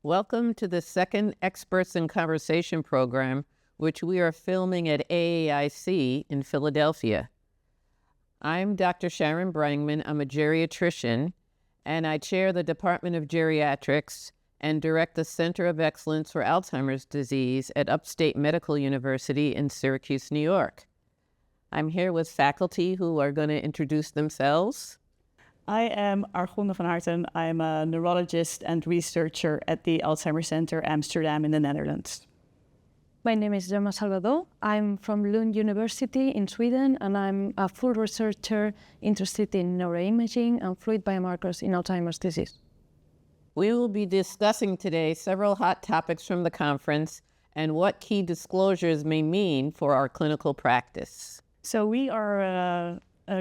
Welcome to the second Experts in Conversation program, which we are filming at AAIC in Philadelphia. I'm Dr. Sharon Brangman. I'm a geriatrician, and I chair the Department of Geriatrics and direct the Center of Excellence for Alzheimer's Disease at Upstate Medical University in Syracuse, New York. I'm here with faculty who are going to introduce themselves. I am Argonne van Harten. I'm a neurologist and researcher at the Alzheimer Center Amsterdam in the Netherlands. My name is Gemma Salvador. I'm from Lund University in Sweden, and I'm a full researcher interested in neuroimaging and fluid biomarkers in Alzheimer's disease. We will be discussing today several hot topics from the conference and what key disclosures may mean for our clinical practice. So we are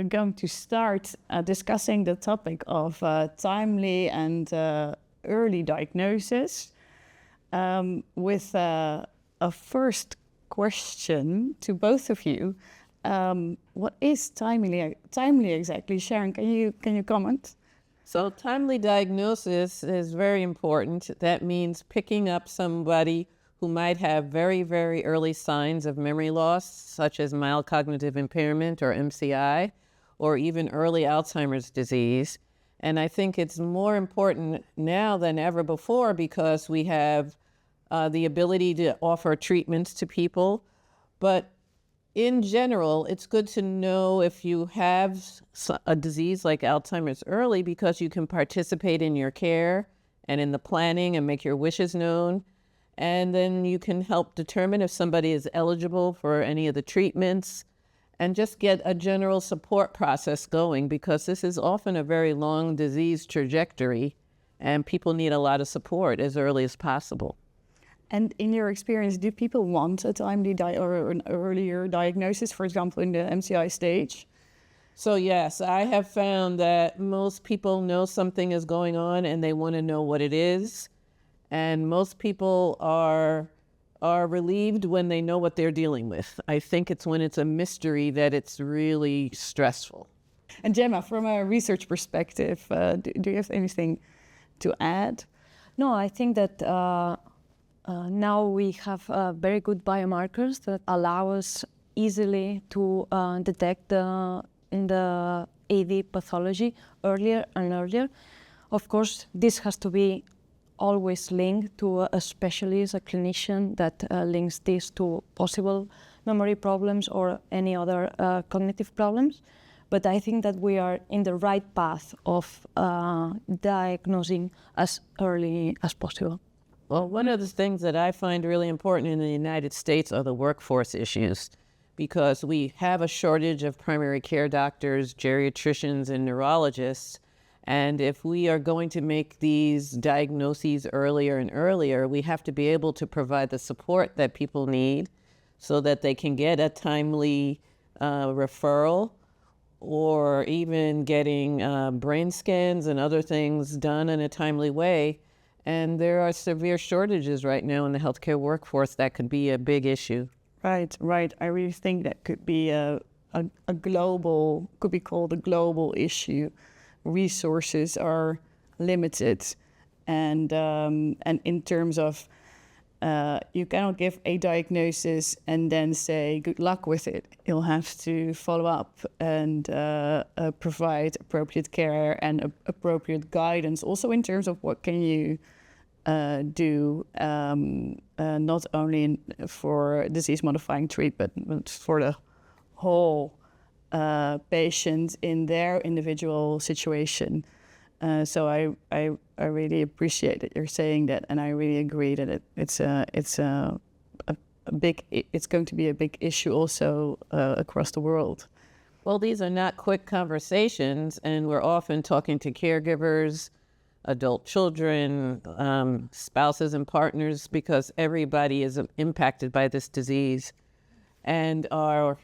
going to start discussing the topic of timely and early diagnosis with a first question to both of you. What is timely exactly? Sharon, can you comment? So timely diagnosis is very important. That means picking up somebody who might have very, very early signs of memory loss, such as mild cognitive impairment or MCI, or even early Alzheimer's disease. And I think it's more important now than ever before because we have the ability to offer treatments to people. But in general, it's good to know if you have a disease like Alzheimer's early because you can participate in your care and in the planning and make your wishes known. And then you can help determine if somebody is eligible for any of the treatments and just get a general support process going because this is often a very long disease trajectory and people need a lot of support as early as possible. And in your experience, do people want a timely or an earlier diagnosis, for example, in the MCI stage? So yes, I have found that most people know something is going on and they want to know what it is. And most people are relieved when they know what they're dealing with. I think it's when it's a mystery that it's really stressful. And Gemma, from a research perspective, do you have anything to add? No, I think that now we have very good biomarkers that allow us easily to detect the AD pathology earlier and earlier. Of course, this has to be always linked to a specialist, a clinician that links this to possible memory problems or any other cognitive problems. But I think that we are in the right path of diagnosing as early as possible. Well, one of the things that I find really important in the United States are the workforce issues because we have a shortage of primary care doctors, geriatricians, and neurologists. And if we are going to make these diagnoses earlier and earlier, we have to be able to provide the support that people need so that they can get a timely referral or even getting brain scans and other things done in a timely way. And there are severe shortages right now in the healthcare workforce that could be a big issue. Right. I really think that could be could be called a global issue. Resources are limited, and in terms of you cannot give a diagnosis and then say good luck with it. You'll have to follow up and provide appropriate care and appropriate guidance. Also in terms of what can you do not only for disease-modifying treatment, but for the whole patient in their individual situation. So I really appreciate that you're saying that, and I really agree that it's going to be a big issue also across the world. Well, these are not quick conversations, and we're often talking to caregivers, adult children, spouses and partners, because everybody is impacted by this disease. And our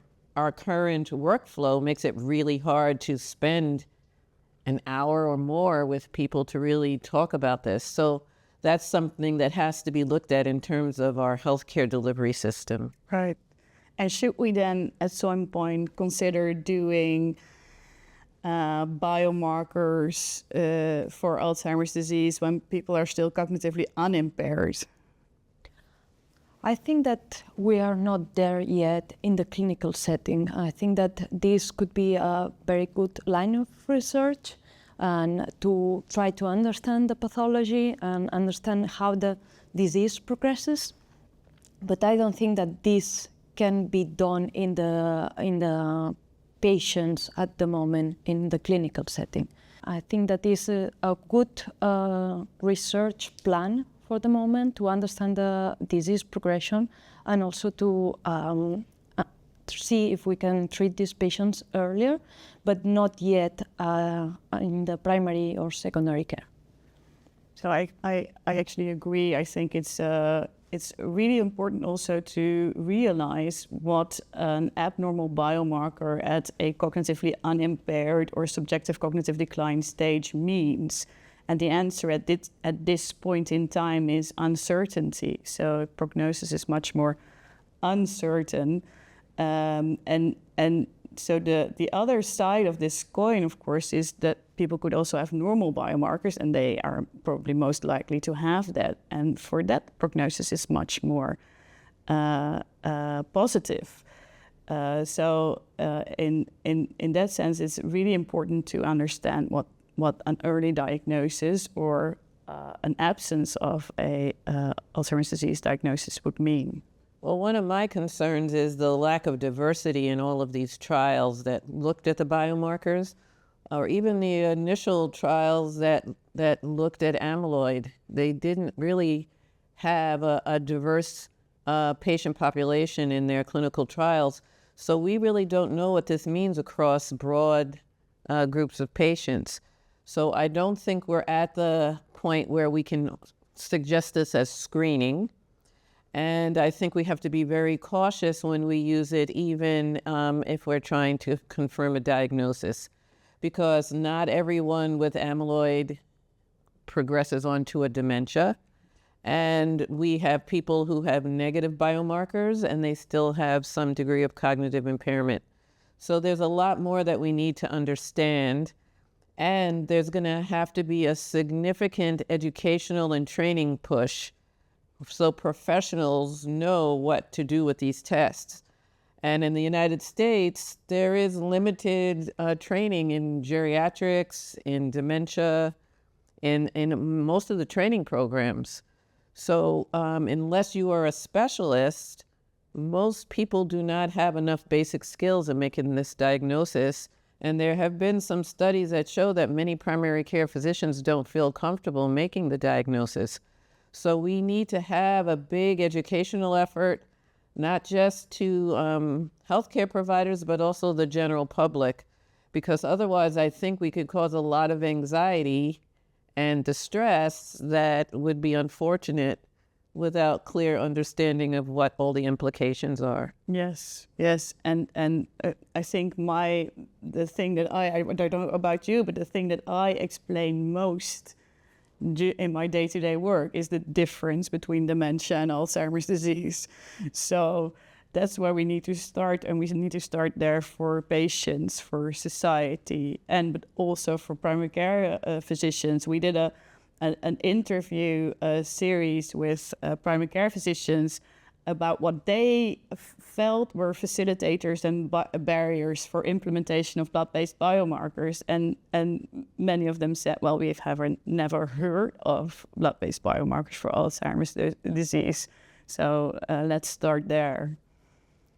current workflow makes it really hard to spend an hour or more with people to really talk about this. So that's something that has to be looked at in terms of our healthcare delivery system. Right. And should we then at some point consider doing biomarkers for Alzheimer's disease when people are still cognitively unimpaired? I think that we are not there yet in the clinical setting. I think that this could be a very good line of research and to try to understand the pathology and understand how the disease progresses. But I don't think that this can be done in the patients at the moment in the clinical setting. I think that is a good research plan for the moment to understand the disease progression and also to see if we can treat these patients earlier, but not yet in the primary or secondary care. So I actually agree. I think it's really important also to realize what an abnormal biomarker at a cognitively unimpaired or subjective cognitive decline stage means. And the answer at this point in time is uncertainty. So prognosis is much more uncertain. And so the other side of this coin, of course, is that people could also have normal biomarkers, and they are probably most likely to have that. And for that, prognosis is much more positive. So in that sense, it's really important to understand what an early diagnosis or an absence of a Alzheimer's disease diagnosis would mean. Well, one of my concerns is the lack of diversity in all of these trials that looked at the biomarkers, or even the initial trials that looked at amyloid. They didn't really have a diverse patient population in their clinical trials. So we really don't know what this means across broad groups of patients. So I don't think we're at the point where we can suggest this as screening. And I think we have to be very cautious when we use it, even if we're trying to confirm a diagnosis, because not everyone with amyloid progresses onto a dementia. And we have people who have negative biomarkers and they still have some degree of cognitive impairment. So there's a lot more that we need to understand. And there's going to have to be a significant educational and training push so professionals know what to do with these tests. And in the United States, there is limited training in geriatrics, in dementia, in most of the training programs. So unless you are a specialist, most people do not have enough basic skills in making this diagnosis. And there have been some studies that show that many primary care physicians don't feel comfortable making the diagnosis. So we need to have a big educational effort, not just to healthcare providers, but also the general public, because otherwise I think we could cause a lot of anxiety and distress that would be unfortunate without clear understanding of what all the implications are. Yes, and I think the thing that I don't know about you, but the thing that I explain most in my day-to-day work is the difference between dementia and Alzheimer's disease. So that's where we need to start, and we need to start there for patients, for society, but also for primary care physicians. We did an interview series with primary care physicians about what they felt were facilitators and barriers for implementation of blood-based biomarkers. And many of them said, well, we've never heard of blood-based biomarkers for Alzheimer's disease. So let's start there.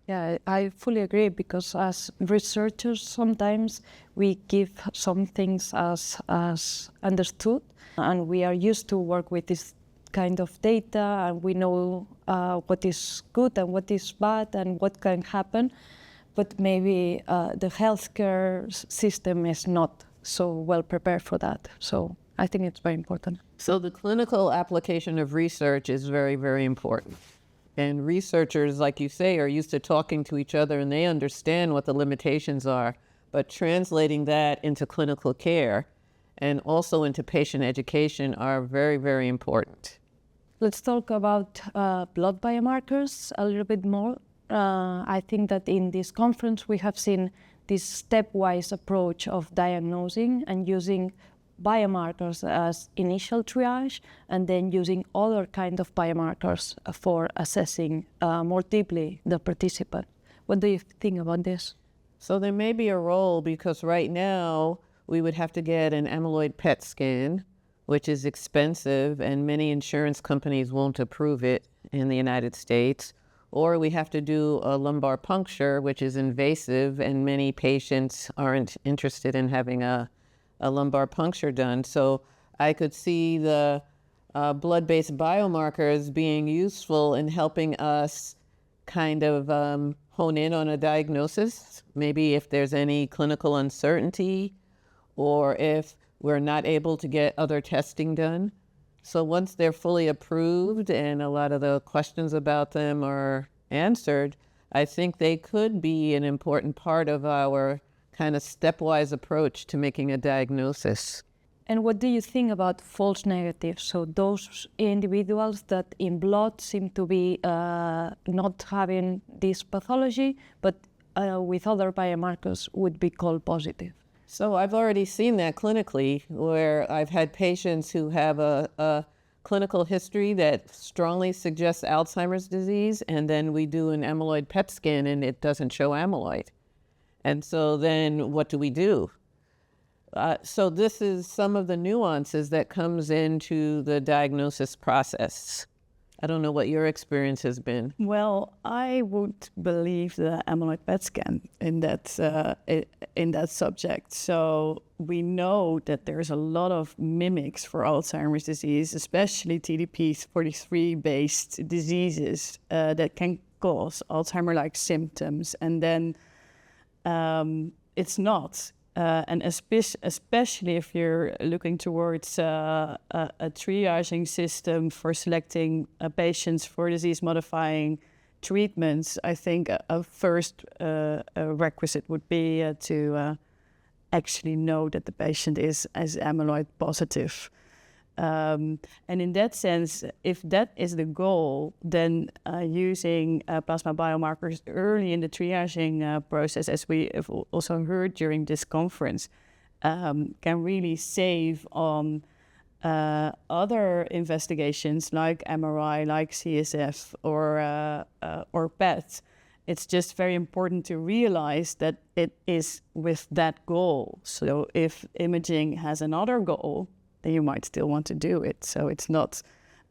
Yeah, I fully agree, because as researchers, sometimes we give some things as understood, and we are used to work with this kind of data, and we know what is good and what is bad and what can happen, but maybe the healthcare system is not so well prepared for that. So I think it's very important. So the clinical application of research is very, very important. And researchers, like you say, are used to talking to each other and they understand what the limitations are, but translating that into clinical care and also into patient education are very, very important. Let's talk about blood biomarkers a little bit more. I think that in this conference we have seen this stepwise approach of diagnosing and using biomarkers as initial triage, and then using other kind of biomarkers for assessing more deeply the participant. What do you think about this? So there may be a role, because right now we would have to get an amyloid PET scan, which is expensive, and many insurance companies won't approve it in the United States. Or we have to do a lumbar puncture, which is invasive, and many patients aren't interested in having a lumbar puncture done. So I could see the blood-based biomarkers being useful in helping us kind of hone in on a diagnosis, maybe if there's any clinical uncertainty or if we're not able to get other testing done. So once they're fully approved and a lot of the questions about them are answered, I think they could be an important part of our kind of stepwise approach to making a diagnosis. And what do you think about false negatives? So those individuals that in blood seem to be not having this pathology, but with other biomarkers would be called positive. So I've already seen that clinically, where I've had patients who have a clinical history that strongly suggests Alzheimer's disease, and then we do an amyloid PET scan and it doesn't show amyloid. And so then what do we do? So this is some of the nuances that comes into the diagnosis process. I don't know what your experience has been. Well, I would believe the amyloid PET scan in that subject. So we know that there's a lot of mimics for Alzheimer's disease, especially TDP-43 based diseases that can cause Alzheimer-like symptoms, and then it's not. And especially if you're looking towards a triaging system for selecting patients for disease-modifying treatments, I think a first requisite would be to actually know that the patient is amyloid positive. And in that sense, if that is the goal, then using plasma biomarkers early in the triaging process, as we have also heard during this conference, can really save on other investigations like MRI, like CSF or PET. It's just very important to realize that it is with that goal. So if imaging has another goal, then you might still want to do it. So it's not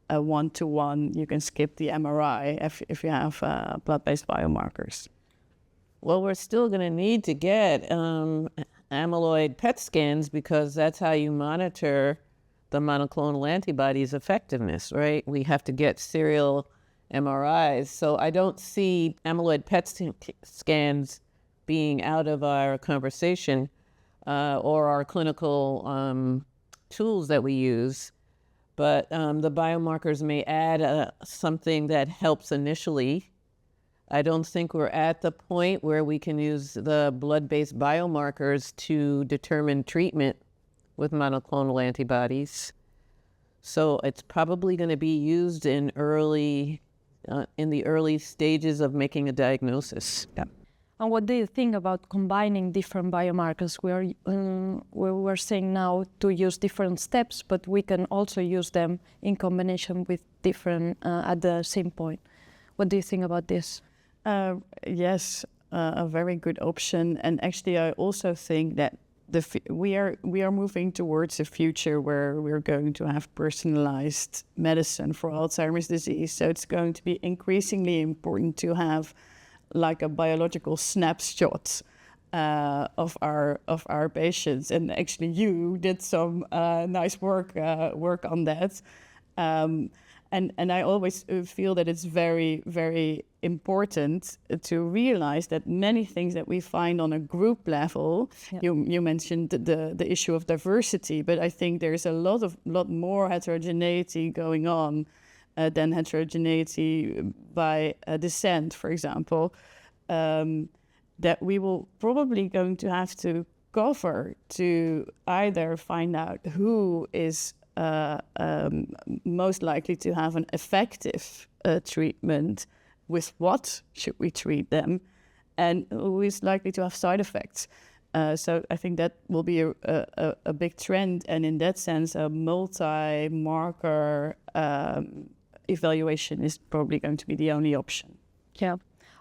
a one-to-one. You can skip the MRI if you have blood-based biomarkers. Well, we're still going to need to get amyloid PET scans, because that's how you monitor the monoclonal antibodies' effectiveness, right? We have to get serial MRIs. So I don't see amyloid PET scans being out of our conversation or our clinical tools that we use, but the biomarkers may add something that helps initially. I don't think we're at the point where we can use the blood-based biomarkers to determine treatment with monoclonal antibodies. So it's probably going to be used in the early stages of making a diagnosis. Yeah. And what do you think about combining different biomarkers? We were saying now to use different steps, but we can also use them in combination with different at the same point. What do you think about this? Yes, a very good option. And actually, I also think that we are moving towards a future where we're going to have personalized medicine for Alzheimer's disease. So it's going to be increasingly important to have like a biological snapshot of our patients. And actually, you did some nice work on that. And I always feel that it's very, very important to realize that many things that we find on a group level, you mentioned the issue of diversity, but I think there's a lot more heterogeneity going on than heterogeneity by descent, for example, that we will probably going to have to cover to either find out who is most likely to have an effective treatment, with what should we treat them, and who is likely to have side effects. So I think that will be a big trend, and in that sense, a multi-marker evaluation is probably going to be the only option. Yeah,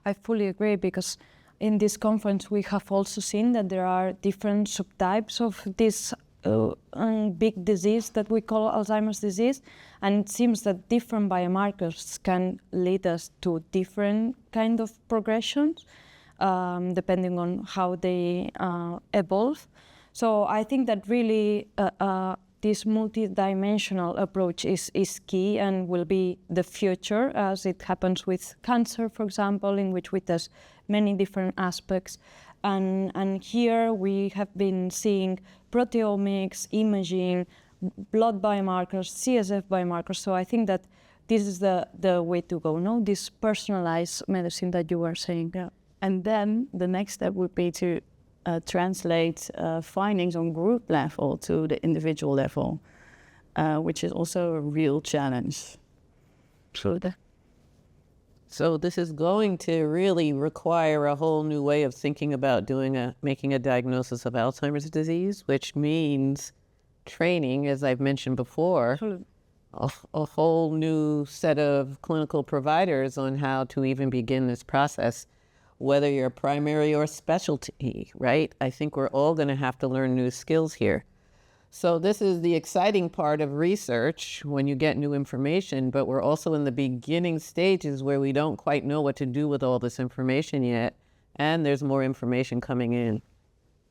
I fully agree, because in this conference we have also seen that there are different subtypes of this big disease that we call Alzheimer's disease, and it seems that different biomarkers can lead us to different kind of progressions depending on how they evolve. So I think that really this multidimensional approach is key and will be the future, as it happens with cancer, for example, in which we test many different aspects. And here we have been seeing proteomics, imaging, blood biomarkers, CSF biomarkers. So I think that this is the way to go, no? This personalized medicine that you were saying. Yeah. And then the next step would be to translate findings on group level to the individual level, which is also a real challenge. True. So this is going to really require a whole new way of thinking about making a diagnosis of Alzheimer's disease, which means training, as I've mentioned before, a whole new set of clinical providers on how to even begin this process, whether you're primary or specialty, right? I think we're all going to have to learn new skills here. So this is the exciting part of research when you get new information, but we're also in the beginning stages where we don't quite know what to do with all this information yet, and there's more information coming in.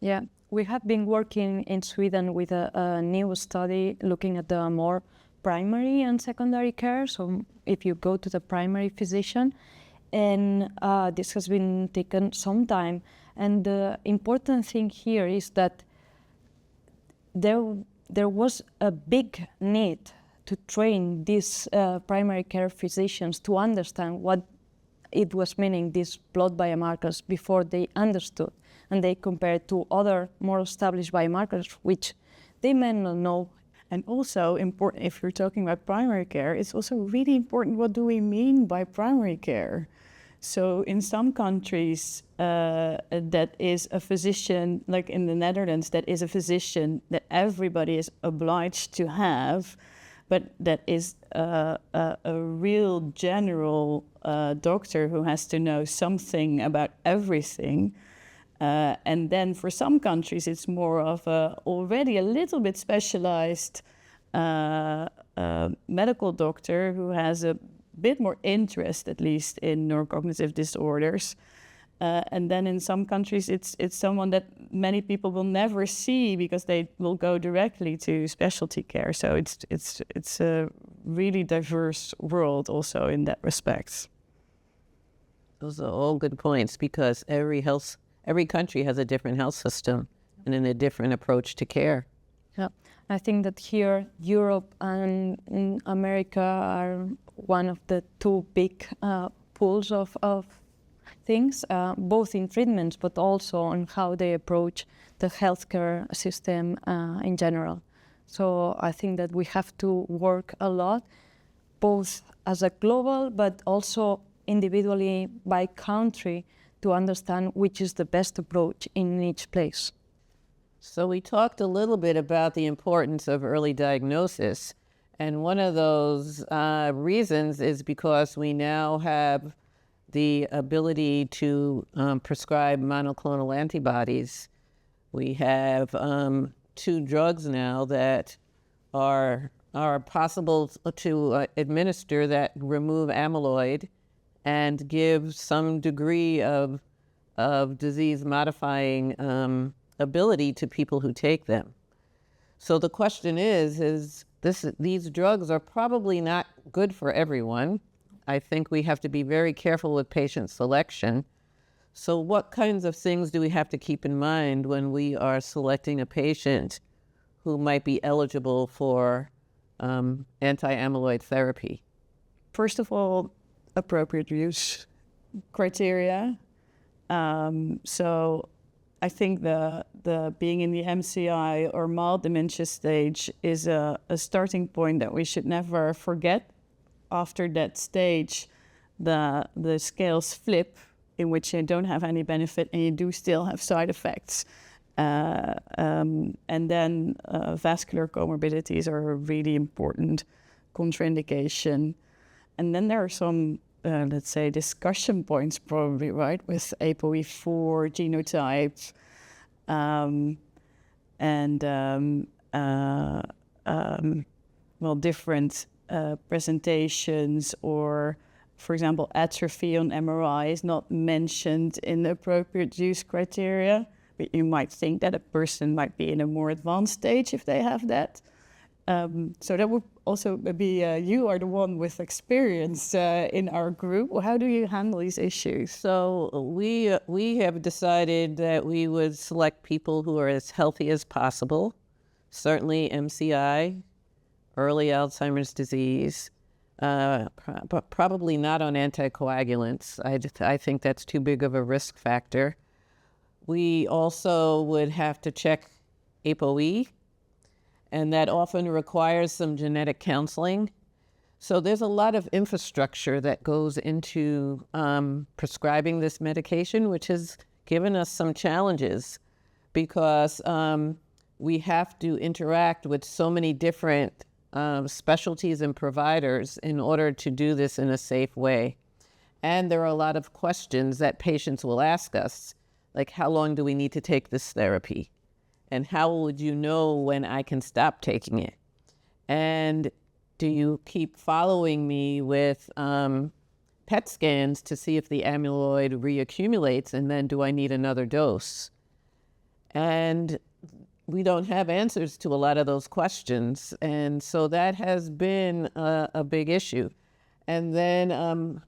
Yeah, we have been working in Sweden with a new study looking at the more primary and secondary care. So if you go to the primary physician, and this has been taken some time. And the important thing here is that there was a big need to train these primary care physicians to understand what it was meaning, these blood biomarkers, before they understood. And they compared to other more established biomarkers, which they may not know. And also important, if you're talking about primary care, it's also really important, what do we mean by primary care? So in some countries, that is a physician, like in the Netherlands, that is a physician that everybody is obliged to have, but that is a real general doctor who has to know something about everything. And then for some countries, it's more of already a little bit specialized medical doctor who has a bit more interest, at least, in neurocognitive disorders. And then in some countries, it's someone that many people will never see because they will go directly to specialty care. So it's a really diverse world also in that respect. Those are all good points, because every country has a different health system and a different approach to care. Yeah, I think that here Europe and America are one of the two big pools of things, both in treatments, but also on how they approach the healthcare system in general. So I think that we have to work a lot, both as a global, but also individually by country, to understand which is the best approach in each place. So we talked a little bit about the importance of early diagnosis. And one of those reasons is because we now have the ability to prescribe monoclonal antibodies. We have 2 drugs now that are possible to administer that remove amyloid and give some degree of disease-modifying ability to people who take them. So the question is these drugs are probably not good for everyone. I think we have to be very careful with patient selection. So what kinds of things do we have to keep in mind when we are selecting a patient who might be eligible for anti-amyloid therapy? First of all, appropriate use criteria. So I think the being in the MCI or mild dementia stage is a starting point that we should never forget. After that stage, the scales flip, in which you don't have any benefit and you do still have side effects. And then vascular comorbidities are a really important contraindication. And then there are some, let's say, discussion points probably, right, with ApoE4 genotype different presentations, or, for example, atrophy on MRI is not mentioned in the appropriate use criteria, but you might think that a person might be in a more advanced stage if they have that. So that would also be, you are the one with experience in our group. How do you handle these issues? So we have decided that we would select people who are as healthy as possible, certainly MCI, early Alzheimer's disease, but probably not on anticoagulants. I think that's too big of a risk factor. We also would have to check ApoE, and that often requires some genetic counseling. So there's a lot of infrastructure that goes into prescribing this medication, which has given us some challenges because we have to interact with so many different specialties and providers in order to do this in a safe way. And there are a lot of questions that patients will ask us, like, how long do we need to take this therapy? And how would you know when I can stop taking it? And do you keep following me with PET scans to see if the amyloid reaccumulates, and then do I need another dose? And we don't have answers to a lot of those questions. And so that has been a big issue. And then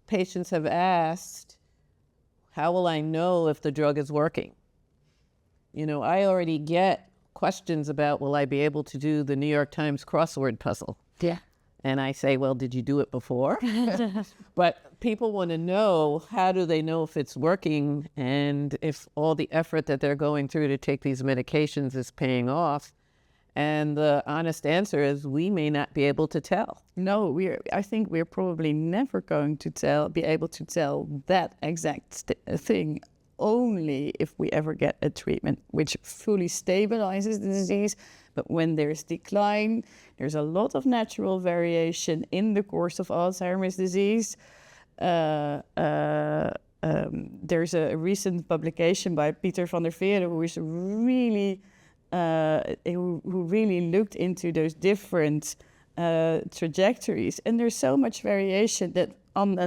patients have asked, how will I know if the drug is working? You know, I already get questions about, will I be able to do the New York Times crossword puzzle? Yeah. And I say, well, did you do it before? But people want to know, how do they know if it's working and if all the effort that they're going through to take these medications is paying off? And the honest answer is, we may not be able to tell. No, I think we're probably never going to be able to tell that exact thing, only if we ever get a treatment which fully stabilizes the disease. But when there's decline, there's a lot of natural variation in the course of Alzheimer's disease. There's a recent publication by Peter van der Veere, who really looked into those different trajectories. And there's so much variation that on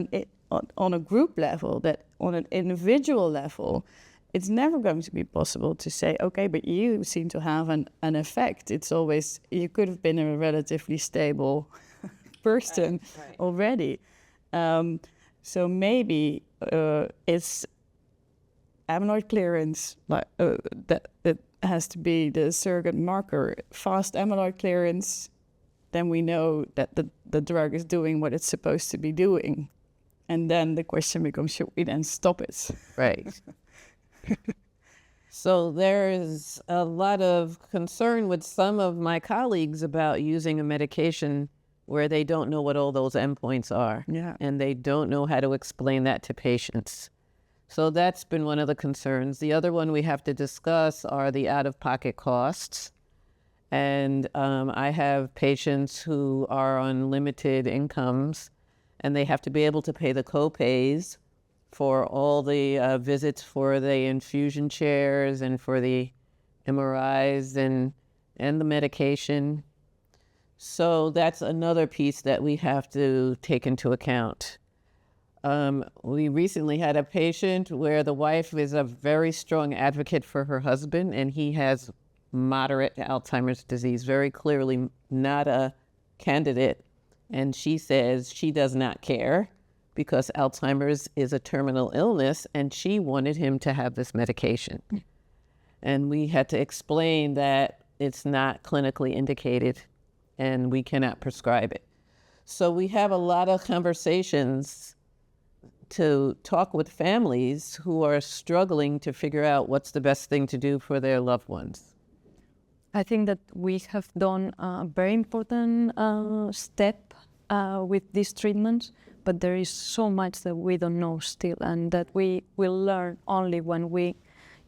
a group level, that on an individual level, it's never going to be possible to say, okay, but you seem to have an effect. It's always, you could have been a relatively stable person already. So maybe it's amyloid clearance, that has to be the surrogate marker. Fast amyloid clearance, then we know that the drug is doing what it's supposed to be doing. And then the question becomes, should we then stop it? Right. So there's a lot of concern with some of my colleagues about using a medication where they don't know what all those endpoints are. Yeah. And they don't know how to explain that to patients. So that's been one of the concerns. The other one we have to discuss are the out-of-pocket costs. And I have patients who are on limited incomes, and they have to be able to pay the co-pays for all the visits for the infusion chairs and for the MRIs and the medication. So that's another piece that we have to take into account. We recently had a patient where the wife is a very strong advocate for her husband, and he has moderate Alzheimer's disease, very clearly not a candidate. And she says she does not care because Alzheimer's is a terminal illness, and she wanted him to have this medication. And we had to explain that it's not clinically indicated and we cannot prescribe it. So we have a lot of conversations to talk with families who are struggling to figure out what's the best thing to do for their loved ones. I think that we have done a very important step with this treatment, but there is so much that we don't know still, and that we will learn only when we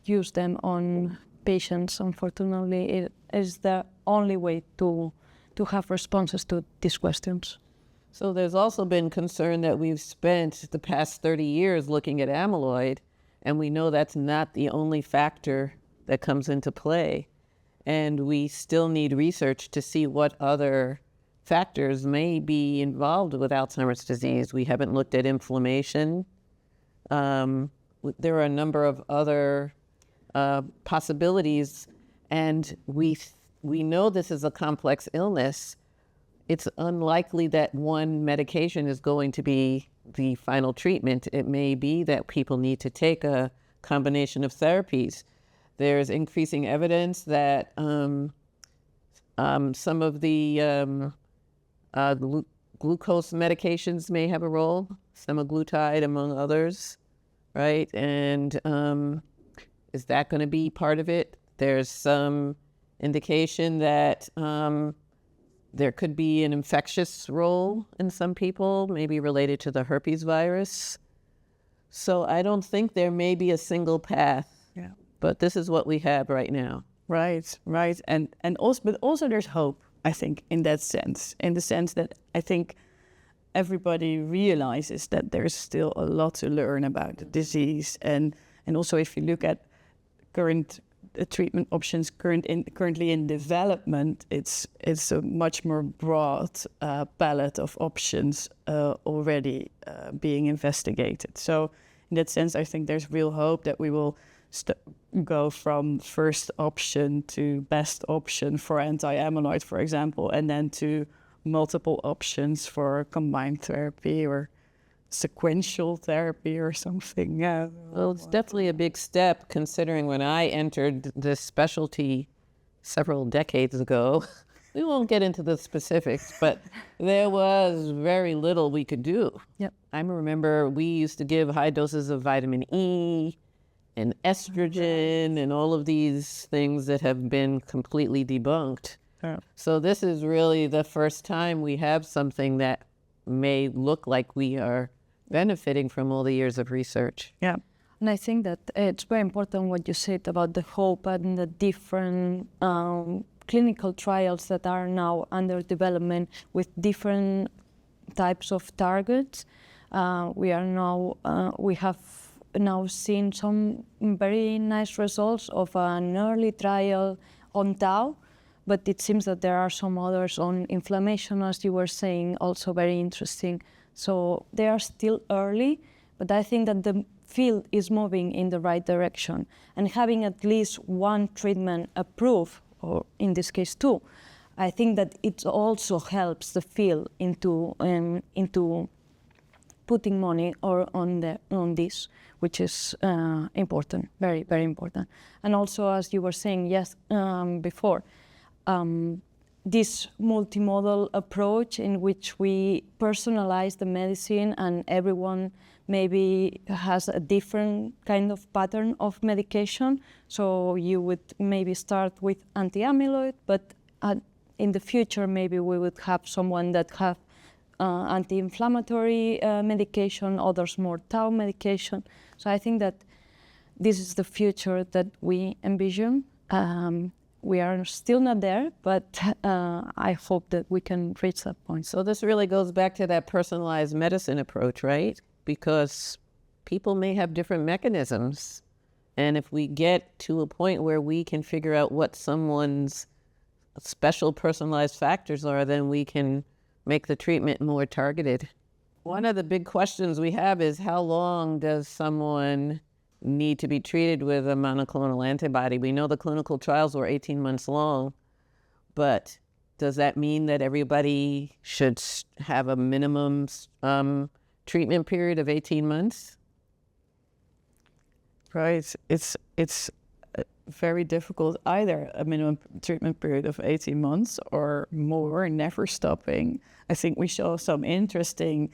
use them on patients. Unfortunately, it is the only way to have responses to these questions. So there's also been concern that we've spent the past 30 years looking at amyloid, and we know that's not the only factor that comes into play. And we still need research to see what other factors may be involved with Alzheimer's disease. We haven't looked at inflammation. There are a number of other possibilities, and we know this is a complex illness. It's unlikely that one medication is going to be the final treatment. It may be that people need to take a combination of therapies. There's increasing evidence that some of the glucose medications may have a role, semaglutide among others, right? And is that going to be part of it? There's some indication that there could be an infectious role in some people, maybe related to the herpes virus. So I don't think there may be a single path. Yeah. But this is what we have right now. Right. And also, but also there's hope, I think, in that sense, in the sense that I think everybody realizes that there's still a lot to learn about the disease. And also if you look at current treatment options currently in development, it's a much more broad palette of options already being investigated. So in that sense, I think there's real hope that we will go from first option to best option for anti-amyloid, for example, and then to multiple options for combined therapy or sequential therapy or something. Yeah. Well, it's definitely a big step, considering when I entered this specialty several decades ago. We won't get into the specifics, but there was very little we could do. Yep. I remember we used to give high doses of vitamin E and estrogen and all of these things that have been completely debunked. Yeah. So this is really the first time we have something that may look like we are benefiting from all the years of research. Yeah. And I think that it's very important what you said about the hope and the different clinical trials that are now under development with different types of targets. We have now seen some very nice results of an early trial on tau, but it seems that there are some others on inflammation, as you were saying, also very interesting. So they are still early, but I think that the field is moving in the right direction. And having at least one treatment approved, or in this case two, I think that it also helps the field into putting money on this, which is important, very, very important. And also, as you were saying, before, this multimodal approach in which we personalize the medicine and everyone maybe has a different kind of pattern of medication. So you would maybe start with anti-amyloid, but in the future maybe we would have someone that have anti-inflammatory medication, others more tau medication. So I think that this is the future that we envision. We are still not there, but I hope that we can reach that point. So this really goes back to that personalized medicine approach, right? Because people may have different mechanisms. And if we get to a point where we can figure out what someone's special personalized factors are, then we can make the treatment more targeted. One of the big questions we have is, how long does someone need to be treated with a monoclonal antibody? We know the clinical trials were 18 months long, but does that mean that everybody should have a minimum treatment period of 18 months? Right. It's very difficult, either a minimum treatment period of 18 months or more, never stopping. I think we saw some interesting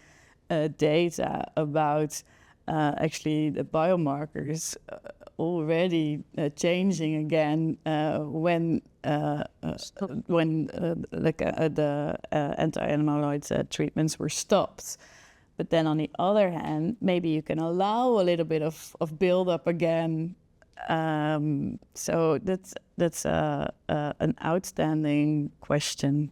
data about actually the biomarkers already changing again when the anti-amyloid treatments were stopped. But then on the other hand, maybe you can allow a little bit of build-up again. So that's an outstanding question.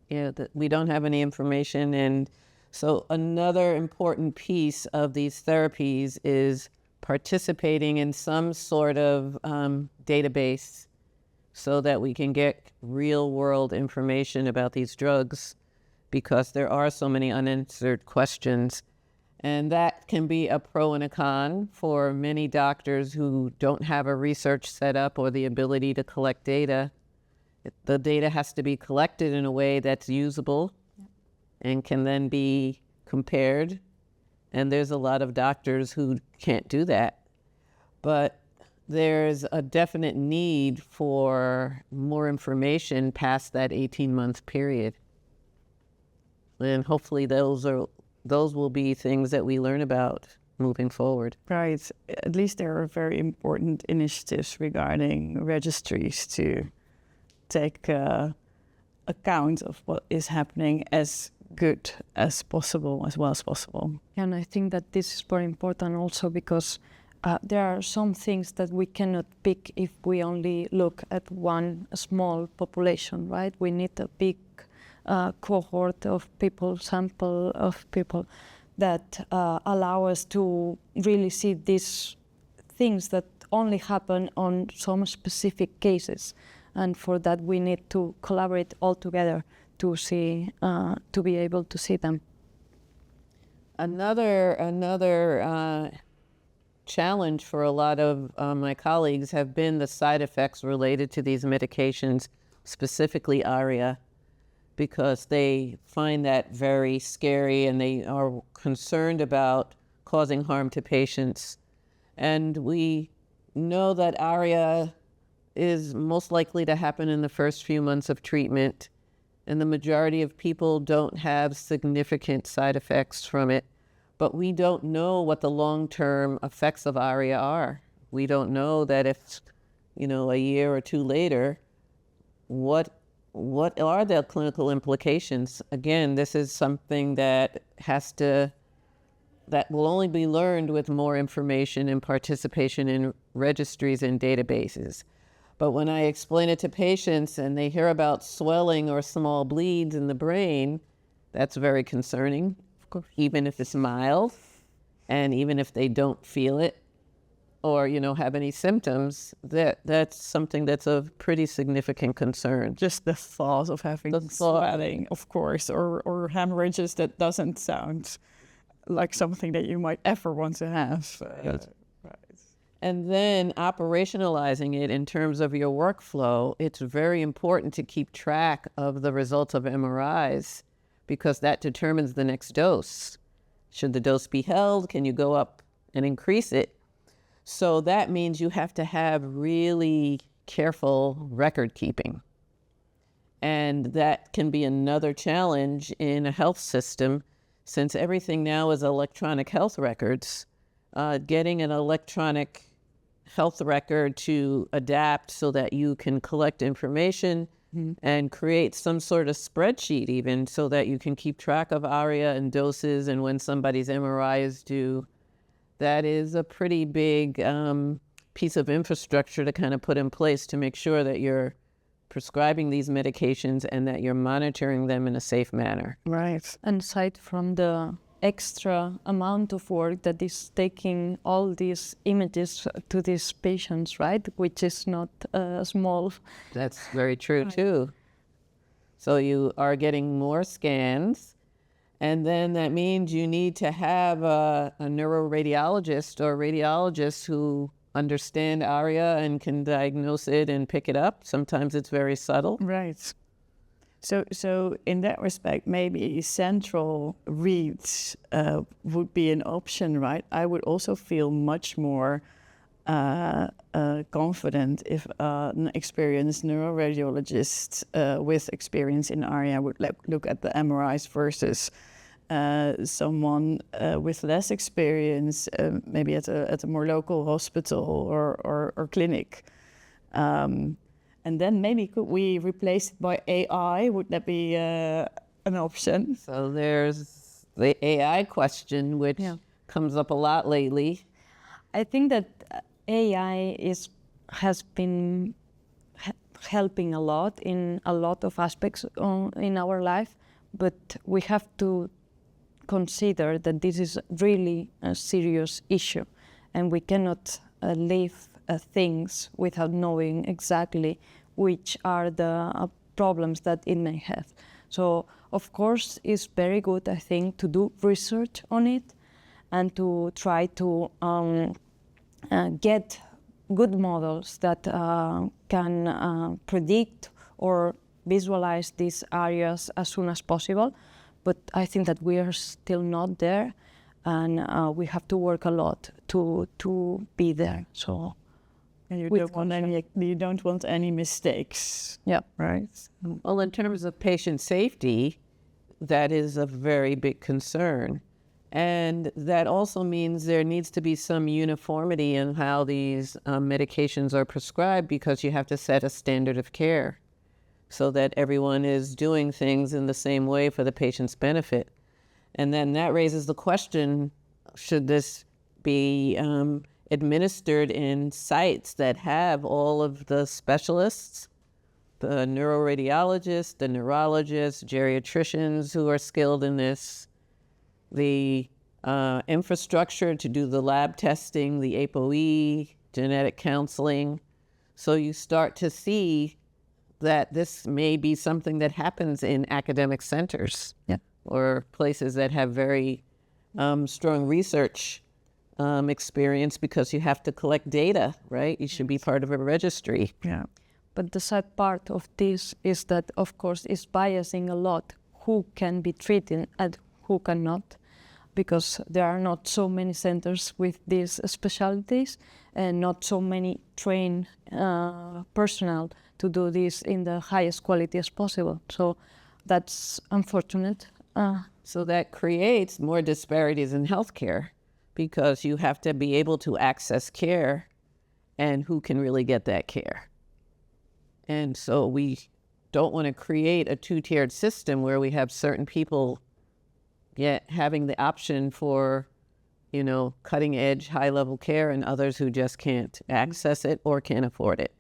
Yeah, that we don't have any information. And so another important piece of these therapies is participating in some sort of database so that we can get real world information about these drugs, because there are so many unanswered questions. And that can be a pro and a con for many doctors who don't have a research setup or the ability to collect data. The data has to be collected in a way that's usable and can then be compared. And there's a lot of doctors who can't do that. But there's a definite need for more information past that 18-month period. And hopefully those will be things that we learn about moving forward. Right. At least there are very important initiatives regarding registries to take account of what is happening as good as possible, as well as possible. And I think that this is very important also because there are some things that we cannot pick if we only look at one small population, right? We need a big cohort of people, sample of people that allow us to really see these things that only happen on some specific cases. And for that, we need to collaborate all together to see, to be able to see them. Another challenge for a lot of my colleagues have been the side effects related to these medications, specifically ARIA, because they find that very scary and they are concerned about causing harm to patients. And we know that ARIA is most likely to happen in the first few months of treatment, and the majority of people don't have significant side effects from it. But we don't know what the long-term effects of ARIA are. We don't know that if, a year or two later, what are the clinical implications? Again, this is something that will only be learned with more information and participation in registries and databases. But when I explain it to patients and they hear about swelling or small bleeds in the brain, that's very concerning, of course, even if it's mild and even if they don't feel it or, have any symptoms, that's something that's of pretty significant concern. Just the thought of having swelling, of course, or hemorrhages, that doesn't sound like something that you might ever want to have. Right. And then operationalizing it in terms of your workflow, it's very important to keep track of the results of MRIs because that determines the next dose. Should the dose be held? Can you go up and increase it? So that means you have to have really careful record keeping. And that can be another challenge in a health system since everything now is electronic health records. Getting an electronic health record to adapt so that you can collect information and create some sort of spreadsheet even so that you can keep track of ARIA and doses and when somebody's MRI is due. That is a pretty big piece of infrastructure to kind of put in place to make sure that you're prescribing these medications and that you're monitoring them in a safe manner. Right. And aside from the extra amount of work that is taking all these images to these patients, right? Which is not small. That's very true too. So you are getting more scans, and then that means you need to have a neuroradiologist or radiologist who understand ARIA and can diagnose it and pick it up. Sometimes it's very subtle. Right. So in that respect, maybe central reads would be an option, right? I would also feel much more confident if an experienced neuroradiologist with experience in ARIA would look at the MRIs versus someone with less experience, maybe at a more local hospital or clinic. And then maybe could we replace it by AI? Would that be an option. So there's the AI question, which comes up a lot lately. I think that AI has been helping a lot in a lot of aspects in our life, but we have to consider that this is really a serious issue, and we cannot leave things without knowing exactly which are the problems that it may have. So, of course, it's very good, I think, to do research on it and to try to get good models that can predict or visualize these areas as soon as possible. But I think that we are still not there, and we have to work a lot to be there. So, and you don't want any mistakes. Yeah. Right. Well, in terms of patient safety, that is a very big concern. And that also means there needs to be some uniformity in how these medications are prescribed, because you have to set a standard of care so that everyone is doing things in the same way for the patient's benefit. And then that raises the question, should this be administered in sites that have all of the specialists, the neuroradiologists, the neurologists, geriatricians who are skilled in this, the infrastructure to do the lab testing, the APOE, genetic counseling. So you start to see that this may be something that happens in academic centers or places that have very strong research experience, because you have to collect data, right? You should be part of a registry. Yeah. But the sad part of this is that, of course, it's biasing a lot who can be treated and who cannot, because there are not so many centers with these specialties and not so many trained personnel to do this in the highest quality as possible. So that's unfortunate. So that creates more disparities in healthcare, because you have to be able to access care, and who can really get that care. And so we don't want to create a two-tiered system where we have certain people having the option for, cutting edge, high level care, and others who just can't access it or can't afford it.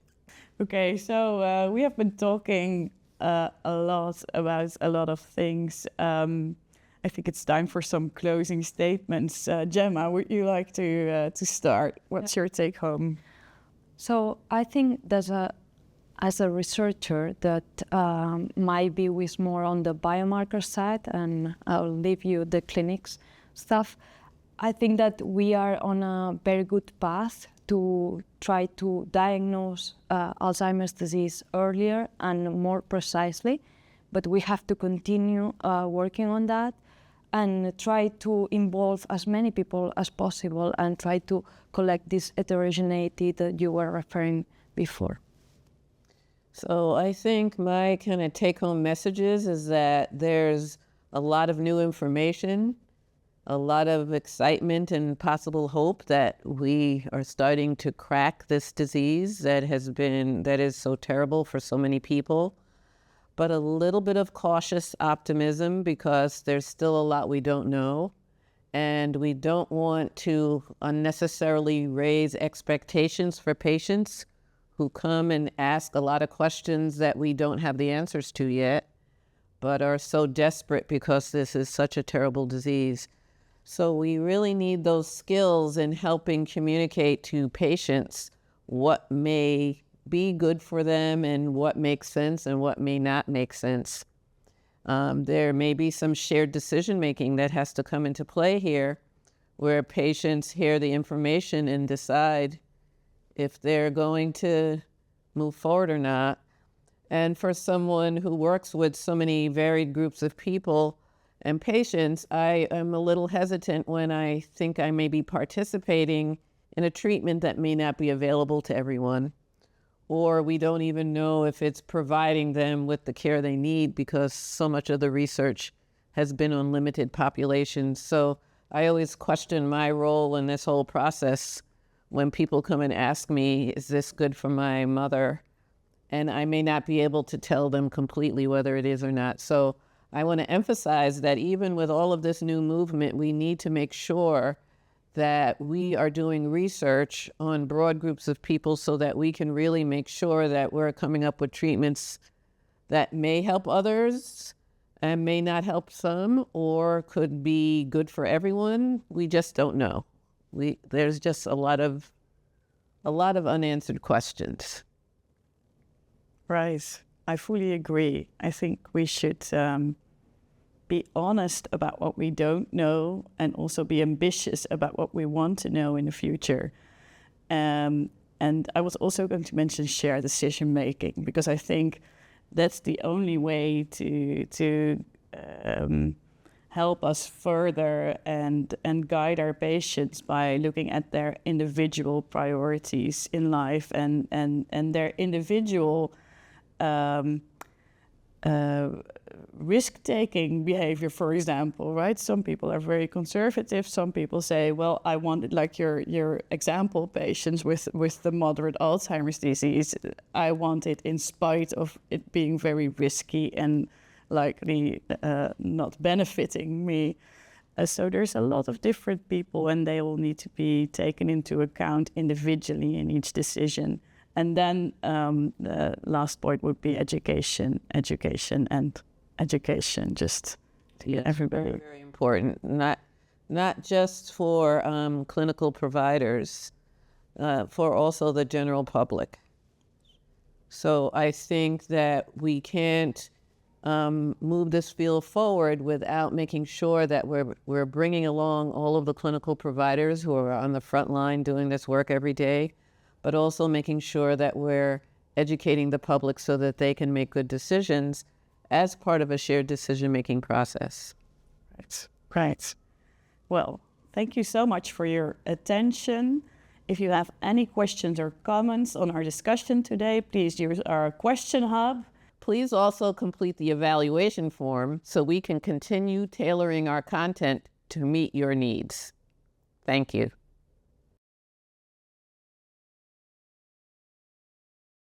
Okay, so we have been talking a lot about a lot of things. I think it's time for some closing statements. Gemma, would you like to start? What's your take home? So I think as a researcher that might be with more on the biomarker side, and I'll leave you the clinics stuff, I think that we are on a very good path to try to diagnose Alzheimer's disease earlier and more precisely, but we have to continue working on that and try to involve as many people as possible and try to collect this heterogeneity that you were referring before. So I think my kind of take-home messages is that there's a lot of new information, a lot of excitement and possible hope that we are starting to crack this disease that is so terrible for so many people, but a little bit of cautious optimism, because there's still a lot we don't know, and we don't want to unnecessarily raise expectations for patients who come and ask a lot of questions that we don't have the answers to yet, but are so desperate because this is such a terrible disease. So we really need those skills in helping communicate to patients what may be good for them and what makes sense and what may not make sense. There may be some shared decision-making that has to come into play here, where patients hear the information and decide if they're going to move forward or not. And for someone who works with so many varied groups of people and patients, I am a little hesitant when I think I may be participating in a treatment that may not be available to everyone, or we don't even know if it's providing them with the care they need, because so much of the research has been on limited populations. So I always question my role in this whole process when people come and ask me, is this good for my mother? And I may not be able to tell them completely whether it is or not. So I want to emphasize that even with all of this new movement, we need to make sure that we are doing research on broad groups of people so that we can really make sure that we're coming up with treatments that may help others and may not help some, or could be good for everyone. We just don't know. There's just a lot of unanswered questions. Right. I fully agree. I think we should be honest about what we don't know and also be ambitious about what we want to know in the future. And I was also going to mention shared decision making, because I think that's the only way to help us further and guide our patients by looking at their individual priorities in life and their individual risk-taking behavior, for example, right? Some people are very conservative. Some people say, well, I want it like your example patients with the moderate Alzheimer's disease. I want it in spite of it being very risky and likely not benefiting me. So there's a lot of different people, and they all need to be taken into account individually in each decision. And then the last point would be education, just to get everybody. Very, very important. Not just for clinical providers, for also the general public. So I think that we can't move this field forward without making sure that we're bringing along all of the clinical providers who are on the front line doing this work every day, but also making sure that we're educating the public so that they can make good decisions as part of a shared decision-making process. Right. Well, thank you so much for your attention. If you have any questions or comments on our discussion today, please use our question hub. Please also complete the evaluation form so we can continue tailoring our content to meet your needs. Thank you.